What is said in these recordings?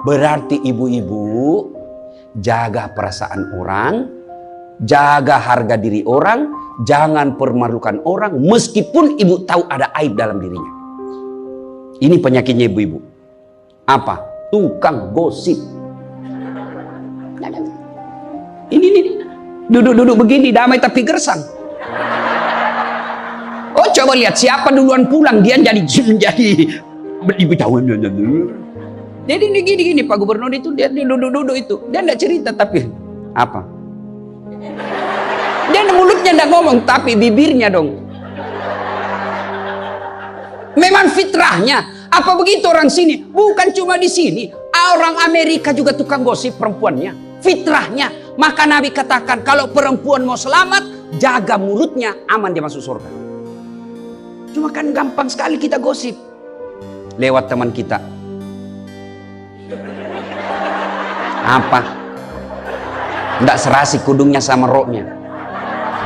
Berarti ibu-ibu jaga perasaan orang, jaga harga diri orang, jangan permalukan orang meskipun ibu tahu ada aib dalam dirinya. Ini penyakitnya ibu-ibu. Apa? Tukang gosip. Ini duduk-duduk begini damai tapi gersang. Oh, coba lihat siapa duluan pulang, dia jadi ibu tahu. Jadi gini Pak Gubernur itu dia duduk-duduk itu, dia enggak cerita tapi apa? Dia mulutnya enggak ngomong tapi bibirnya dong. Memang fitrahnya. Apa begitu orang sini? Bukan cuma di sini, orang Amerika juga tukang gosip perempuannya. Fitrahnya. Maka Nabi katakan kalau perempuan mau selamat, jaga mulutnya, aman dia masuk surga. Cuma kan gampang sekali kita gosip lewat teman kita. Apa? Nggak serasi kudungnya sama roknya.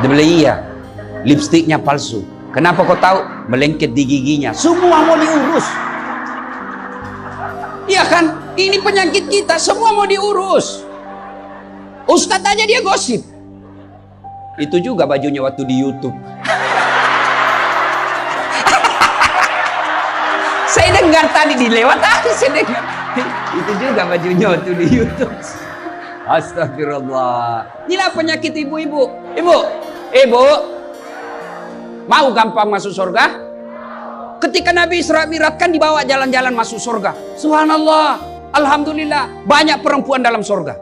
Dia bilang iya, lipstiknya palsu. Kenapa kau tahu? Melengket di giginya. Semua mau diurus. Iya kan? Ini penyakit kita, semua mau diurus. Ustadz aja dia gosip. Itu juga bajunya waktu di YouTube. Saya dengar tadi dilewat saya dengar. Itu juga bajunya waktu di YouTube. Astagfirullah. Inilah penyakit ibu-ibu. Ibu, mau gampang masuk surga? Ketika Nabi Isra Mi'raj kan dibawa jalan-jalan masuk surga. Subhanallah, alhamdulillah, banyak perempuan dalam surga.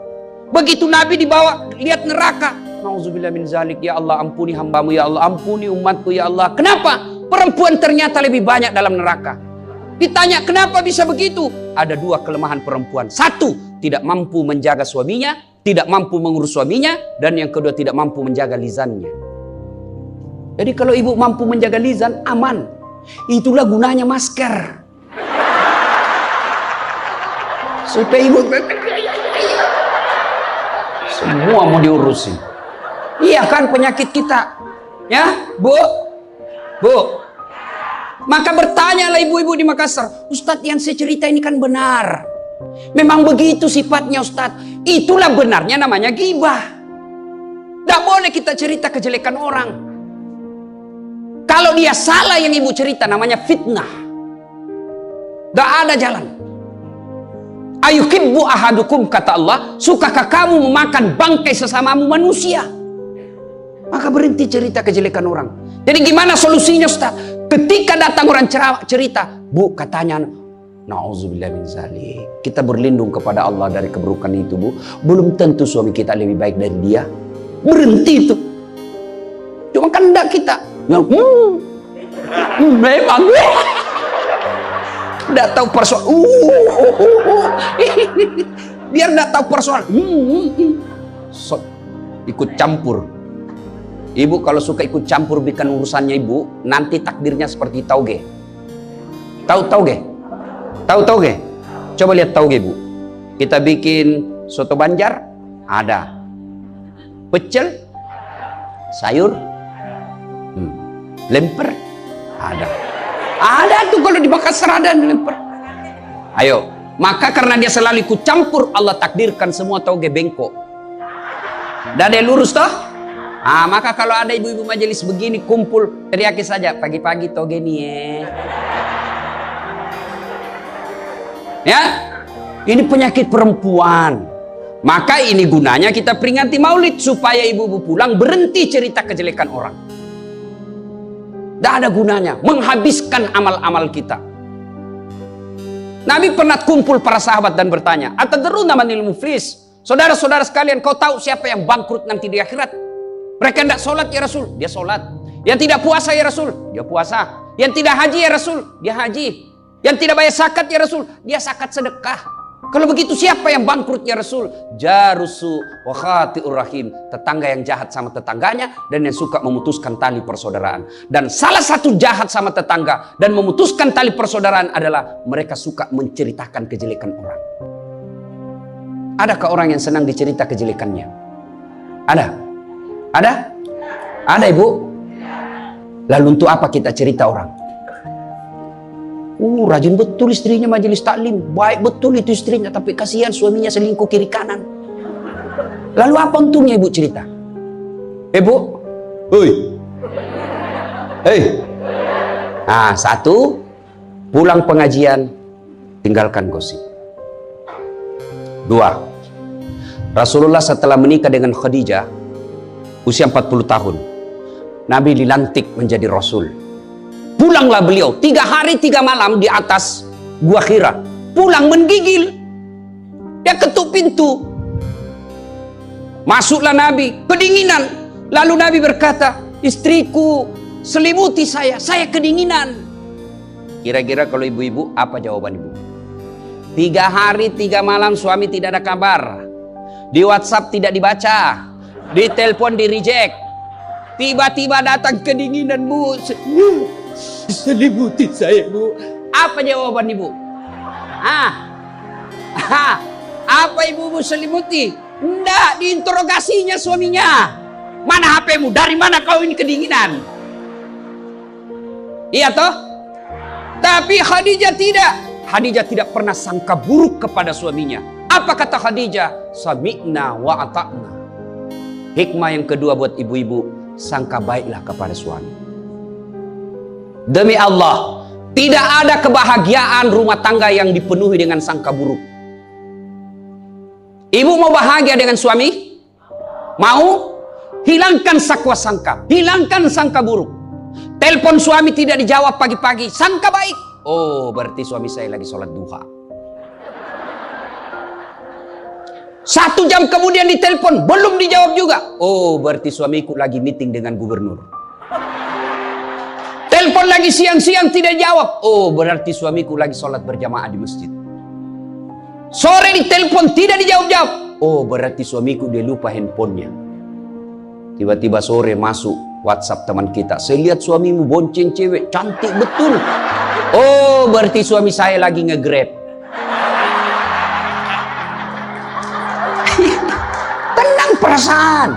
Begitu Nabi dibawa lihat neraka. Nauzubillah min zalik, ya Allah ampuni hambamu, ya Allah ampuni umatku, ya Allah. Kenapa? Perempuan ternyata lebih banyak dalam neraka. Ditanya kenapa bisa begitu? Ada dua kelemahan perempuan. Satu, tidak mampu menjaga suaminya, tidak mampu mengurus suaminya, dan yang kedua tidak mampu menjaga lisannya. Jadi kalau ibu mampu menjaga lisan, aman. Itulah gunanya masker. Supaya ibu semua mau diurusin. Iya kan penyakit kita. Ya, Bu. Maka bertanyalah ibu-ibu di Makassar, Ustadz yang saya cerita ini kan benar. Memang begitu sifatnya Ustadz. Itulah benarnya namanya ghibah. Tidak boleh kita cerita kejelekan orang. Kalau dia salah yang ibu cerita namanya fitnah. Tidak ada jalan. Ayuhibbu ahadukum kata Allah, sukakah kamu memakan bangkai sesamamu manusia? Maka berhenti cerita kejelekan orang. Jadi gimana solusinya Ustaz? Ketika datang orang cerita, Bu katanya, nauzubillah min zalik. Kita berlindung kepada Allah dari keburukan itu, Bu. Belum tentu suami kita lebih baik dari dia. Berhenti itu. Cuma kan enggak kita. Memang. Enggak tahu persoalan. Biar enggak tahu persoalan. Ikut campur. Ibu kalau suka ikut campur bikin urusannya ibu, nanti takdirnya seperti tauge. Tahu tauge? Tahu tauge? Coba lihat tauge, Bu. Kita bikin soto Banjar, ada. Pecel, sayur, lemper, ada. Ada tuh kalau di Makassar ada lemper. Ayo, maka karena dia selalu ikut campur, Allah takdirkan semua tauge bengkok. Dan dia lurus toh? Maka kalau ada ibu-ibu majelis begini kumpul, teriaki saja pagi-pagi toge nih ya. Ini penyakit perempuan. Maka ini gunanya kita peringati maulid supaya ibu-ibu pulang berhenti cerita kejelekan orang. Tidak ada gunanya menghabiskan amal-amal kita. Nabi pernah kumpul para sahabat dan bertanya, atadruna manil muflis? Saudara-saudara sekalian, kau tahu siapa yang bangkrut nanti di akhirat? Mereka tidak sholat ya Rasul, dia sholat. Yang tidak puasa ya Rasul, dia puasa. Yang tidak haji ya Rasul, dia haji. Yang tidak bayar zakat ya Rasul, dia zakat sedekah. Kalau begitu siapa yang bangkrut ya Rasul? Jarusu wa khati'ur rahim, tetangga yang jahat sama tetangganya dan yang suka memutuskan tali persaudaraan. Dan salah satu jahat sama tetangga dan memutuskan tali persaudaraan adalah mereka suka menceritakan kejelekan orang. Adakah orang yang senang dicerita kejelekannya? Ada? Ada? Ada ibu? Lalu untuk apa kita cerita orang? Rajin betul istrinya majelis taklim. Baik betul itu istrinya, tapi kasihan suaminya selingkuh kiri kanan. Lalu apa untungnya ibu cerita? Bu, Nah, satu, pulang pengajian, tinggalkan gosip. Dua, Rasulullah setelah menikah dengan Khadijah, usia 40 tahun, Nabi dilantik menjadi Rasul. Pulanglah beliau 3 hari 3 malam di atas Gua Hira. Pulang menggigil. Dia ketuk pintu. Masuklah Nabi, kedinginan. Lalu Nabi berkata, istriku selimuti saya kedinginan. Kira-kira kalau ibu-ibu, apa jawaban ibu? 3 hari 3 malam suami tidak ada kabar. Di WhatsApp tidak dibaca. Di telepon di reject. Tiba-tiba datang kedinginan, Bu. Selimuti saya, Bu. Apa jawaban ibu? Apa ibu selimuti? Enggak, diinterogasinya suaminya. Mana HP-mu? Dari mana kau ini kedinginan? Iya toh? Tapi Khadijah tidak. Khadijah tidak pernah sangka buruk kepada suaminya. Apa kata Khadijah? Sami'na wa ata'na. Hikmah yang kedua buat ibu-ibu, sangka baiklah kepada suami. Demi Allah, tidak ada kebahagiaan rumah tangga yang dipenuhi dengan sangka buruk. Ibu mau bahagia dengan suami? Mau? Hilangkan sakwa sangka, hilangkan sangka buruk. Telepon suami tidak dijawab pagi-pagi, sangka baik. Oh, berarti suami saya lagi sholat duha. 1 jam kemudian ditelepon, belum dijawab juga. Oh, berarti suamiku lagi meeting dengan gubernur. Telepon lagi siang-siang tidak jawab. Oh, berarti suamiku lagi sholat berjamaah di masjid. Sore ditelepon tidak dijawab-jawab. Oh, berarti suamiku dia lupa handphonenya. Tiba-tiba sore masuk WhatsApp teman kita. Saya lihat suamimu bonceng cewek, cantik betul. Oh, berarti suami saya lagi nge-grab. Tenang perasaan.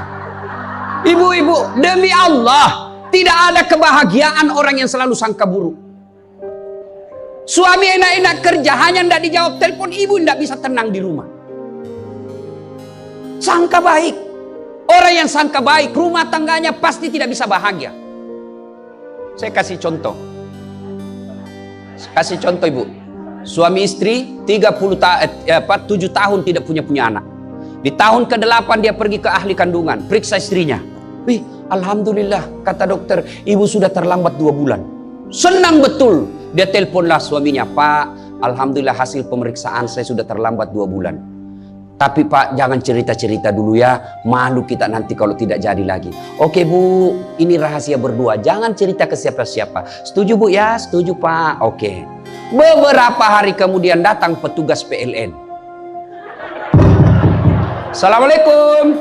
Ibu-ibu, demi Allah, tidak ada kebahagiaan orang yang selalu sangka buruk. Suami enak-enak kerja, hanya tidak dijawab telepon, ibu tidak bisa tenang di rumah. Sangka baik. Orang yang sangka baik, rumah tangganya pasti tidak bisa bahagia. Saya kasih contoh. Kasih contoh ibu. Suami istri 7 tahun tidak punya anak. Di tahun ke-8 dia pergi ke ahli kandungan, periksa istrinya. Alhamdulillah, kata dokter, ibu sudah terlambat 2 bulan. Senang betul. Dia teleponlah suaminya, Pak, alhamdulillah hasil pemeriksaan saya sudah terlambat 2 bulan. Tapi Pak, jangan cerita-cerita dulu ya, malu kita nanti kalau tidak jadi lagi. Oke Bu, ini rahasia berdua, jangan cerita ke siapa-siapa. Setuju Bu ya? Setuju Pak. Oke. Beberapa hari kemudian datang petugas PLN. Assalamualaikum.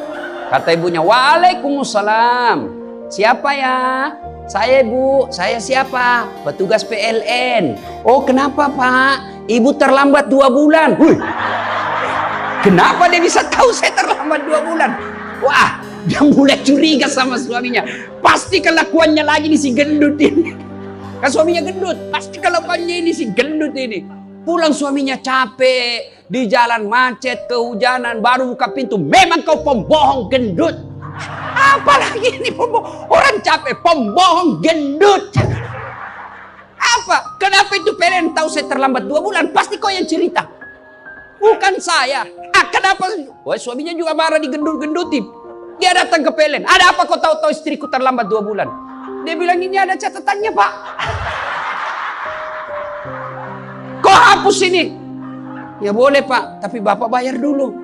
Kata ibunya, waalaikumsalam. Siapa ya? Saya Bu, saya siapa? Petugas PLN. Oh kenapa Pak? Ibu terlambat 2 bulan. Kenapa dia bisa tahu saya terlambat 2 bulan? Wah, dia mulai curiga sama suaminya. Pasti kelakuannya lagi nih si gendut ini. Kan suaminya gendut, pasti kelakuannya ini si gendut ini. Pulang suaminya capek, di jalan macet, kehujanan, baru buka pintu. Memang kau pembohong gendut. Apalagi ini pembohong, orang capek, pembohong gendut. Apa? Kenapa itu PLN tahu saya terlambat 2 bulan? Pasti kau yang cerita. Bukan saya. Kenapa? Wah, suaminya juga marah digendut-gendutin. Dia datang ke PLN. Ada apa kau tahu-tahu istriku terlambat 2 bulan? Dia bilang ini ada catatannya Pak. Kau hapus ini. Ya boleh Pak, tapi Bapak bayar dulu.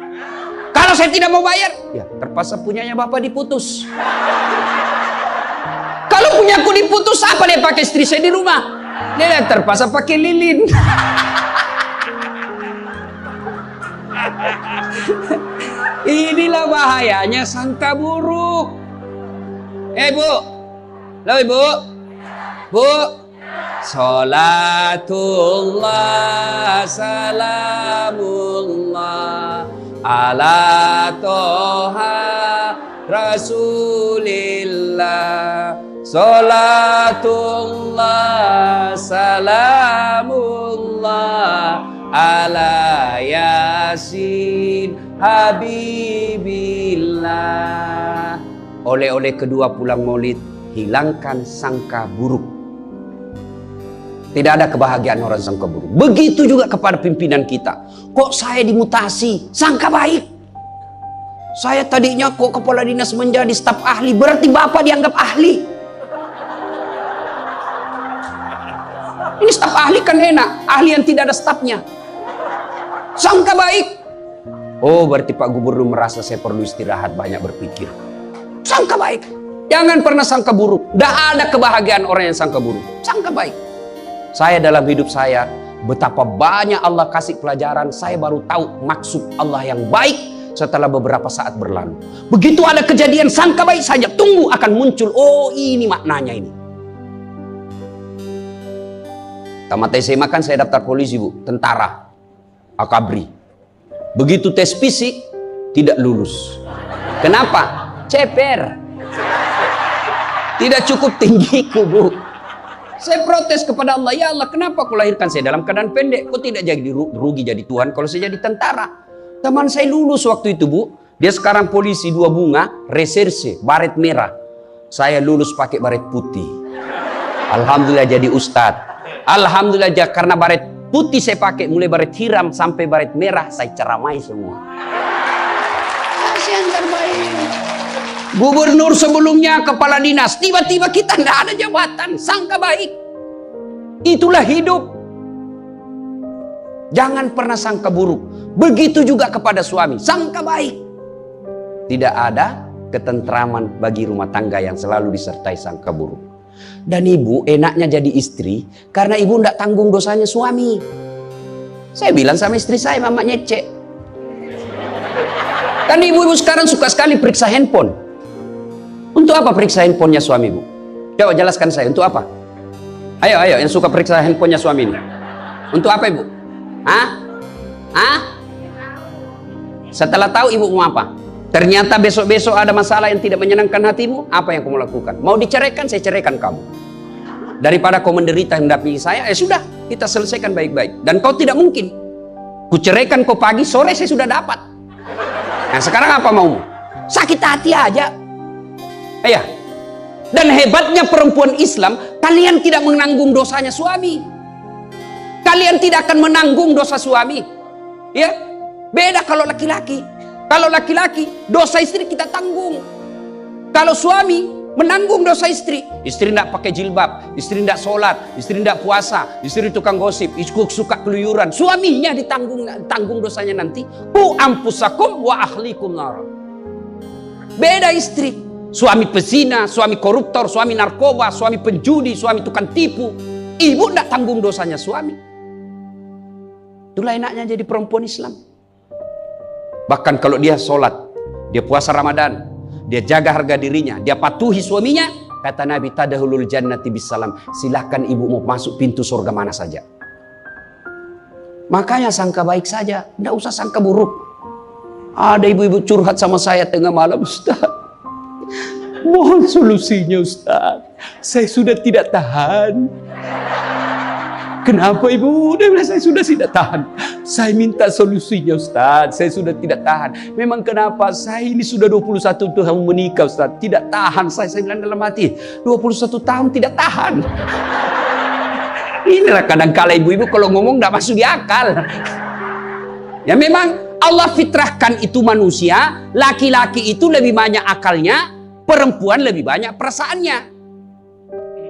Kalau saya tidak mau bayar, ya terpaksa punyanya Bapak diputus. Kalau punyaku diputus, apa dia pakai istri saya di rumah? Dia terpaksa pakai lilin. Inilah bahayanya sangka buruk. Bu, lo ibu, bu, Salatullah salamullah ala toha rasulillah. Salatullah salamullah ala Yasin Habibillah. Oleh-oleh kedua pulang maulid, hilangkan sangka buruk. Tidak ada kebahagiaan orang sangka buruk. Begitu juga kepada pimpinan kita. Kok saya dimutasi? Sangka baik. Saya tadinya kok kepala dinas menjadi staf ahli, berarti Bapak dianggap ahli. Ini staf ahli kan enak, ahli yang tidak ada stafnya. Sangka baik. Oh, berarti Pak Gubernur merasa saya perlu istirahat, banyak berpikir. Sangka baik. Jangan pernah sangka buruk. Tidak ada kebahagiaan orang yang sangka buruk. Sangka baik. Saya dalam hidup saya, betapa banyak Allah kasih pelajaran, saya baru tahu maksud Allah yang baik setelah beberapa saat berlalu. Begitu ada kejadian, sangka baik saja, tunggu akan muncul, oh ini maknanya ini. Tamat SMA kan saya daftar polisi, Bu, tentara, akabri. Begitu tes fisik, tidak lulus. Kenapa? Ceper. Tidak cukup tinggiku, Bu. Saya protes kepada Allah, ya Allah, kenapa kau lahirkan saya dalam keadaan pendek? Kau tidak jadi rugi jadi Tuhan kalau saya jadi tentara. Teman saya lulus waktu itu, Bu. Dia sekarang polisi 2 bunga, reserse, baret merah. Saya lulus pakai baret putih. Alhamdulillah jadi ustadz. Alhamdulillah karena baret putih saya pakai, mulai baret hiram sampai baret merah, saya ceramai semua. Kasihan terbaik. Gubernur sebelumnya, kepala dinas, tiba-tiba kita tidak ada jabatan, sangka baik. Itulah hidup. Jangan pernah sangka buruk. Begitu juga kepada suami, sangka baik. Tidak ada ketentraman bagi rumah tangga yang selalu disertai sangka buruk. Dan ibu enaknya jadi istri karena ibu tidak tanggung dosanya suami. Saya bilang sama istri saya, mama nyecek. Kan ibu-ibu sekarang suka sekali periksa handphone. Untuk apa periksa handphonenya suami, Bu? Coba jelaskan saya, untuk apa? Ayo, yang suka periksa handphonenya suami ini. Untuk apa, Ibu? Setelah tahu ibu mau apa? Ternyata besok-besok ada masalah yang tidak menyenangkan hatimu, apa yang kamu lakukan? Mau diceraikan, saya ceraikan kamu. Daripada kau menderita mendampingi saya, sudah, kita selesaikan baik-baik. Dan kau tidak mungkin. Ku ceraikan kau pagi, sore saya sudah dapat. Nah sekarang apa maumu? Sakit hati aja. Iya. Dan hebatnya perempuan Islam, kalian tidak menanggung dosanya suami. Kalian tidak akan menanggung dosa suami. Ya, beda kalau laki-laki. Kalau laki-laki, dosa istri kita tanggung. Kalau suami menanggung dosa istri. Istri tidak pakai jilbab, istri tidak sholat, istri tidak puasa, istri tukang gosip, istri suka keluyuran. Suaminya ditanggung dosanya nanti. Qu anfusakum wa ahlikum nar. Beda istri. Suami pezina, suami koruptor, suami narkoba, suami penjudi, suami tukang tipu. Ibu tidak tanggung dosanya suami. Itulah enaknya jadi perempuan Islam. Bahkan kalau dia sholat, dia puasa Ramadan, dia jaga harga dirinya, dia patuhi suaminya, kata Nabi, tadahulul jannati bisalam. Silahkan ibu mau masuk pintu surga mana saja. Makanya sangka baik saja, tidak usah sangka buruk. Ada ibu-ibu curhat sama saya tengah malam, Ustaz. Mohon solusinya, Ustaz. Saya sudah tidak tahan. Kenapa ibu? Dia bilang, saya sudah tidak tahan. Saya minta solusinya, Ustaz. Saya sudah tidak tahan. Memang kenapa? Saya ini sudah 21 tahun menikah, Ustaz. Tidak tahan. Saya bilang dalam hati, 21 tahun tidak tahan. Inilah kadang-kala ibu-ibu kalau ngomong tidak masuk di akal. Ya memang Allah fitrahkan itu manusia. Laki-laki itu lebih banyak akalnya, perempuan lebih banyak perasaannya.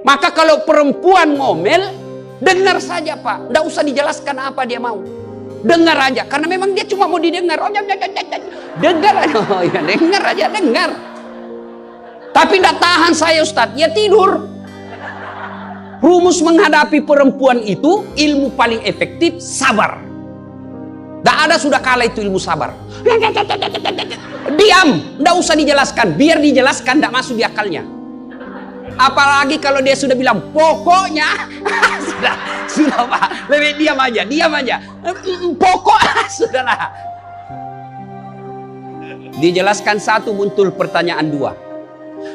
Maka kalau perempuan ngomel, dengar saja, Pak. Tidak usah dijelaskan apa dia mau. Dengar aja. Karena memang dia cuma mau didengar. Oh, dengar aja. Oh, ya, dengar aja, dengar. Tapi tidak tahan saya, Ustaz. Ya tidur. Rumus menghadapi perempuan itu, ilmu paling efektif, sabar. Tidak ada sudah kalah itu ilmu sabar. Diam. Tidak usah dijelaskan. Biar dijelaskan tidak masuk di akalnya. Apalagi kalau dia sudah bilang pokoknya. sudah Pak, lebih diam aja. Pokok sudahlah. Dijelaskan satu, muncul pertanyaan dua.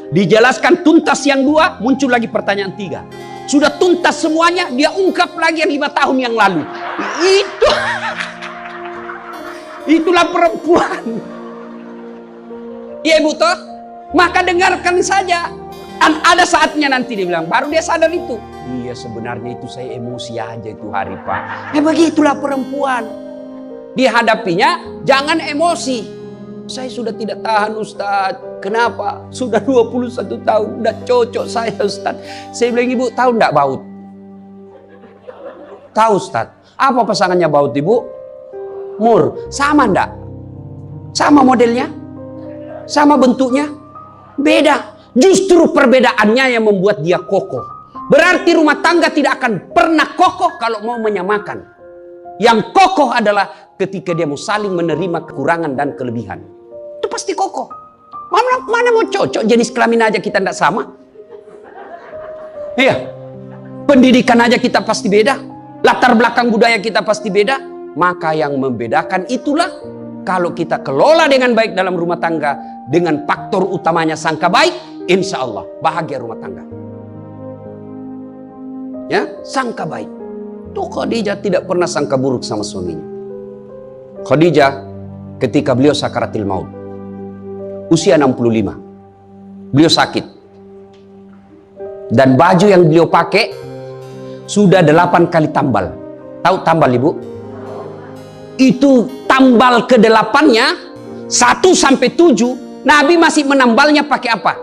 Dijelaskan tuntas yang dua, muncul lagi pertanyaan tiga. Sudah tuntas semuanya, dia ungkap lagi yang 5 tahun yang lalu. Itulah perempuan. Iya ibu toh? Maka dengarkan saja. Dan ada saatnya nanti dia bilang, baru dia sadar itu. Iya sebenarnya itu saya emosi aja itu hari Pak. Begitulah perempuan. Dihadapinya jangan emosi. Saya sudah tidak tahan Ustaz. Kenapa? Sudah 21 tahun. Udah cocok saya Ustaz. Saya bilang ibu tahu enggak baut? Tahu Ustaz. Apa pasangannya baut ibu? Mur. Sama enggak? Sama modelnya? Sama bentuknya? Beda. Justru perbedaannya yang membuat dia kokoh. Berarti rumah tangga tidak akan pernah kokoh kalau mau menyamakan. Yang kokoh adalah ketika dia mau saling menerima kekurangan dan kelebihan. Itu pasti kokoh. Mana mau cocok jenis kelamin aja kita tidak sama. Iya. Pendidikan aja kita pasti beda. Latar belakang budaya kita pasti beda. Maka yang membedakan itulah kalau kita kelola dengan baik dalam rumah tangga. Dengan faktor utamanya sangka baik. Insya Allah bahagia rumah tangga. Ya, sangka baik. Tuh Khadijah tidak pernah sangka buruk sama suaminya. Khadijah ketika beliau sakaratil maut, usia 65, beliau sakit. Dan baju yang beliau pakai sudah 8 kali tambal. Tahu tambal ibu? Itu tambal ke-8-nya 1 sampai 7, Nabi masih menambalnya pakai apa?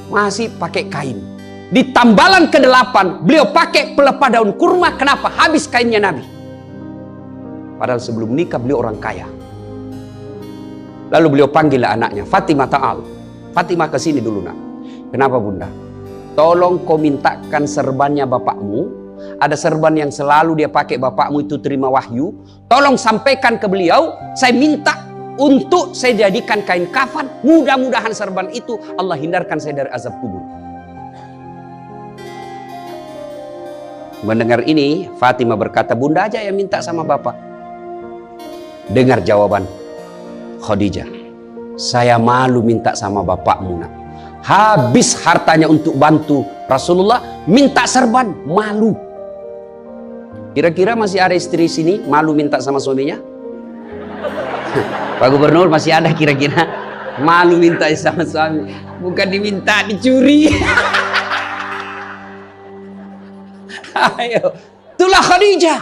Masih pakai kain. Di tambalan ke-8 beliau pakai pelepah daun kurma. Kenapa? Habis kainnya Nabi. Padahal sebelum nikah beliau orang kaya. Lalu beliau panggil anaknya, Fatimah ta'al. Fatimah kesini dulu nak. Kenapa bunda? Tolong kau mintakan serbannya bapakmu. Ada serban yang selalu dia pakai bapakmu itu terima wahyu. Tolong sampaikan ke beliau. Saya minta untuk saya jadikan kain kafan. Mudah-mudahan serban itu Allah hindarkan saya dari azab kubur. Mendengar ini, Fatimah berkata, bunda aja yang minta sama bapak. Dengar jawaban Khadijah. Saya malu minta sama bapakmu nak. Habis hartanya untuk bantu Rasulullah, minta serban, malu. Kira-kira masih ada istri sini malu minta sama suaminya? Pak Gubernur masih ada kira-kira malu minta sama suami? Bukan diminta, dicuri. Ayo, itulah Khadijah.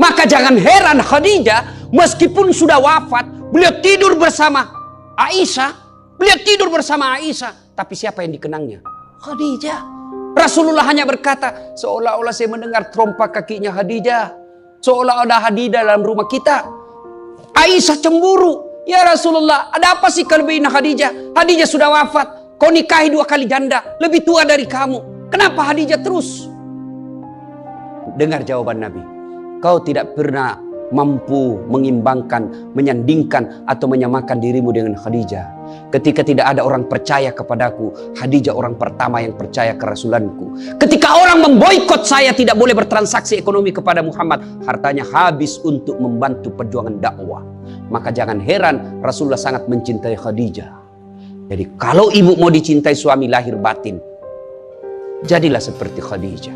Maka jangan heran Khadijah meskipun sudah wafat, beliau tidur bersama Aisyah. Beliau tidur bersama Aisyah, tapi siapa yang dikenangnya? Khadijah. Rasulullah hanya berkata, seolah-olah saya mendengar trompak kakinya Khadijah. Seolah ada Khadijah dalam rumah kita. Aisyah cemburu. Ya Rasulullah, ada apa sih kelebihan Khadijah? Khadijah sudah wafat. Kau nikahi 2 kali janda, lebih tua dari kamu. Kenapa Khadijah terus? Dengar jawaban Nabi. Kau tidak pernah mampu mengimbangkan, menyandingkan atau menyamakan dirimu dengan Khadijah. Ketika tidak ada orang percaya kepadaku, Khadijah orang pertama yang percaya ke Rasulanku. Ketika orang memboikot saya tidak boleh bertransaksi ekonomi kepada Muhammad, hartanya habis untuk membantu perjuangan dakwah. Maka jangan heran Rasulullah sangat mencintai Khadijah. Jadi kalau ibu mau dicintai suami lahir batin, jadilah seperti Khadijah.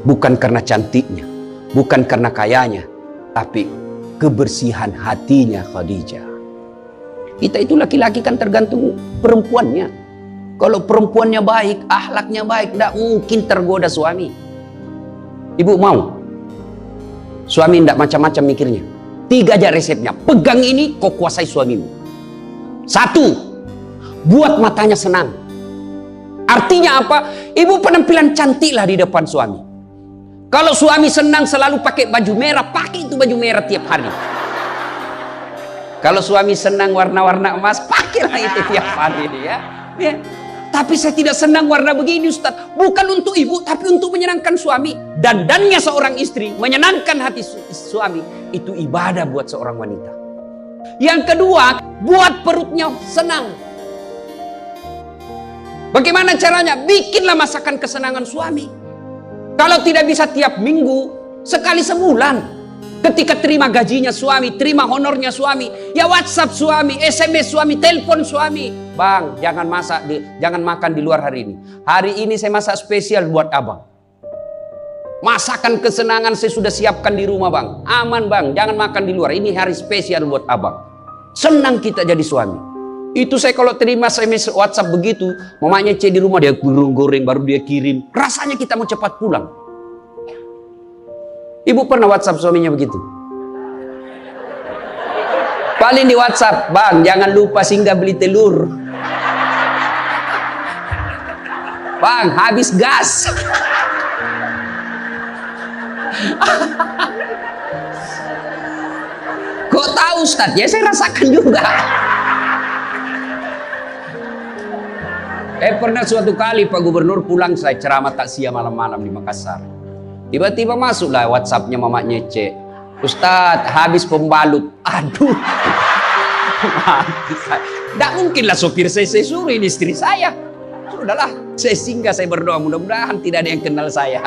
Bukan karena cantiknya, bukan karena kayanya, tapi kebersihan hatinya Khadijah. Kita itu laki-laki kan tergantung perempuannya. Kalau perempuannya baik, akhlaknya baik, tidak mungkin tergoda suami. Ibu mau? Suami tidak macam-macam mikirnya. 3 aja resepnya. Pegang ini, kau kuasai suamimu. 1, buat matanya senang. Artinya apa? Ibu penampilan cantiklah di depan suami. Kalau suami senang selalu pakai baju merah, pakai itu baju merah tiap hari. Kalau suami senang warna-warna emas, pakailah itu tiap hari ya. Tapi saya tidak senang warna begini Ustaz. Bukan untuk ibu, tapi untuk menyenangkan suami. Dandannya seorang istri, menyenangkan hati suami, itu ibadah buat seorang wanita. Yang kedua, buat perutnya senang. Bagaimana caranya? Bikinlah masakan kesenangan suami. Kalau tidak bisa tiap minggu, sekali sebulan. Ketika terima gajinya suami, terima honornya suami, ya WhatsApp suami, SMS suami, telepon suami. Bang, jangan makan di luar hari ini. Hari ini saya masak spesial buat abang. Masakan kesenangan saya sudah siapkan di rumah bang. Aman bang, jangan makan di luar. Ini hari spesial buat abang. Senang kita jadi suami. Itu saya kalau terima SMS WhatsApp begitu, mamanya C di rumah dia goreng baru dia kirim. Rasanya kita mau cepat pulang. Ibu pernah WhatsApp suaminya begitu? Paling di WhatsApp, bang jangan lupa singgah beli telur. Bang habis gas. Kok tahu Ustaz? Ya saya rasakan juga. Pernah suatu kali Pak Gubernur pulang, saya ceramah takziah malam-malam di Makassar. Tiba-tiba masuklah WhatsAppnya mamanya C. Ustaz habis pembalut. Aduh. Tidak mungkinlah sopir saya suruh, ini istri saya. Sudahlah, saya singgah, saya berdoa mudah-mudahan tidak ada yang kenal saya.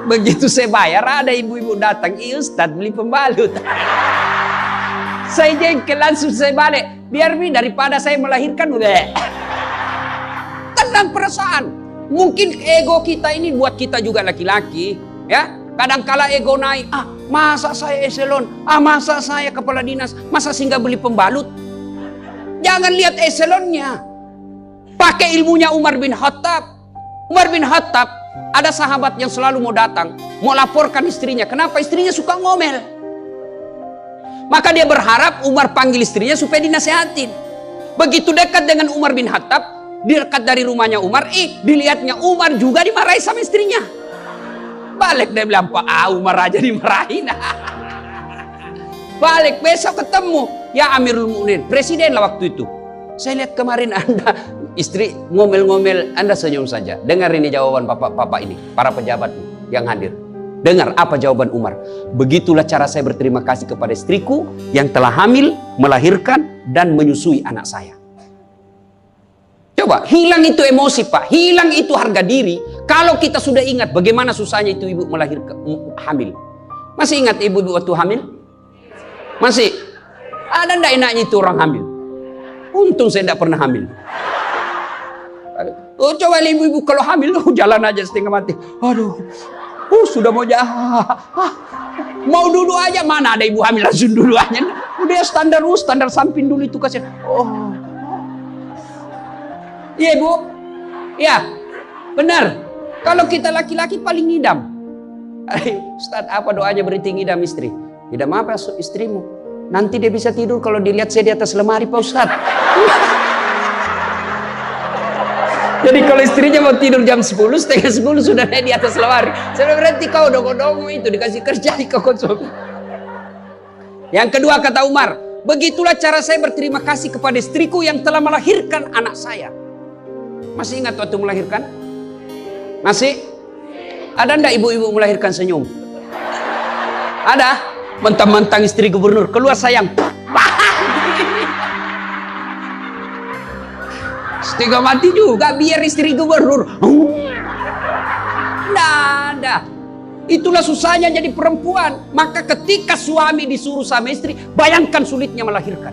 Begitu saya bayar, ada ibu-ibu datang, iya Ustaz beli pembalut. Saya jengkel, langsung saya balik. Biar daripada saya melahirkan, tenang perasaan. Mungkin ego kita ini buat kita juga laki-laki, ya. Kadangkala ego naik, masa saya eselon, masa saya kepala dinas, masa singgah beli pembalut. Jangan lihat eselonnya. Pakai ilmunya Umar bin Khattab. Umar bin Khattab, ada sahabat yang selalu mau datang, mau laporkan istrinya. Kenapa? Istrinya suka ngomel. Maka dia berharap Umar panggil istrinya supaya dinasehatin. Begitu dekat dengan Umar bin Khattab, dekat dari rumahnya Umar, dilihatnya Umar juga dimarahi sama istrinya. Balik dia bilang, Pak Umar aja dimarahin. Balik besok ketemu, ya Amirul Mukminin, presiden lah waktu itu. Saya lihat kemarin Anda istri ngomel-ngomel, Anda senyum saja. Dengar ini jawaban bapak-bapak ini, para pejabat yang hadir. Dengar apa jawaban Umar. Begitulah cara saya berterima kasih kepada istriku yang telah hamil, melahirkan, dan menyusui anak saya. Coba, hilang itu emosi Pak, hilang itu harga diri. Kalau kita sudah ingat bagaimana susahnya itu ibu melahirkan, hamil. Masih ingat ibu-ibu waktu hamil? Masih? Ada enggak enaknya itu orang hamil? Untung saya tidak pernah hamil. Oh, coba ibu-ibu kalau hamil, jalan aja setengah mati. Aduh, sudah mau mau dulu aja, mana ada ibu hamil langsung dulu aja. Udah standar samping dulu itu kasih. Oh, iya Bu, ya benar. Kalau kita laki-laki paling ngidam. Ustaz, apa doanya berhenti ngidam istri? Ngidam apa istrimu? Nanti dia bisa tidur kalau dilihat saya di atas lemari Pak Ustaz. Jadi kalau istrinya mau tidur jam 10, setengah 10 sudah naik di atas lemari. Saya berarti kau dongo-dongo itu dikasih kerja di kau konsumsi. Yang kedua kata Umar, begitulah cara saya berterima kasih kepada istriku yang telah melahirkan anak saya. Masih ingat waktu melahirkan? Masih? Ada enggak ibu-ibu melahirkan senyum? Ada? Mentang-mentang istri gubernur keluar sayang, setengah mati juga biar istri gubernur. Nada. Itulah susahnya jadi perempuan. Maka ketika suami disuruh sama istri, bayangkan sulitnya melahirkan.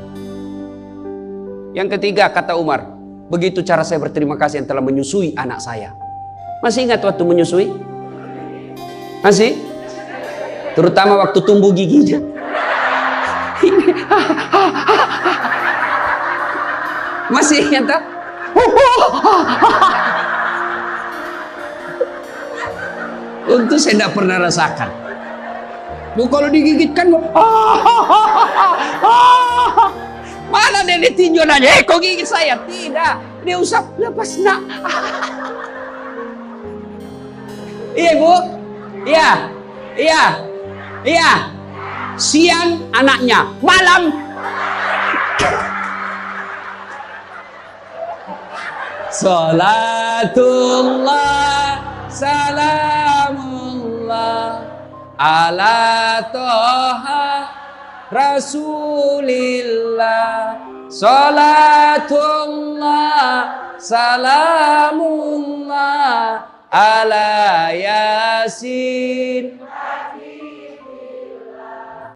Yang ketiga kata Umar, begitu cara saya berterima kasih yang telah menyusui anak saya. Masih ingat waktu menyusui? Masih? Terutama waktu tumbuh giginya. Masih ingat tak? Untuk saya tidak pernah rasakan. Lu kalau digigit kan, mana dia ditinjau aja, kok gigit saya? Tidak, dia usap, lepas nak. Iya Bu, iya. Siang anaknya, malam salatullah salamullah ala toha rasulillah. Salatullah salamullah ala yasin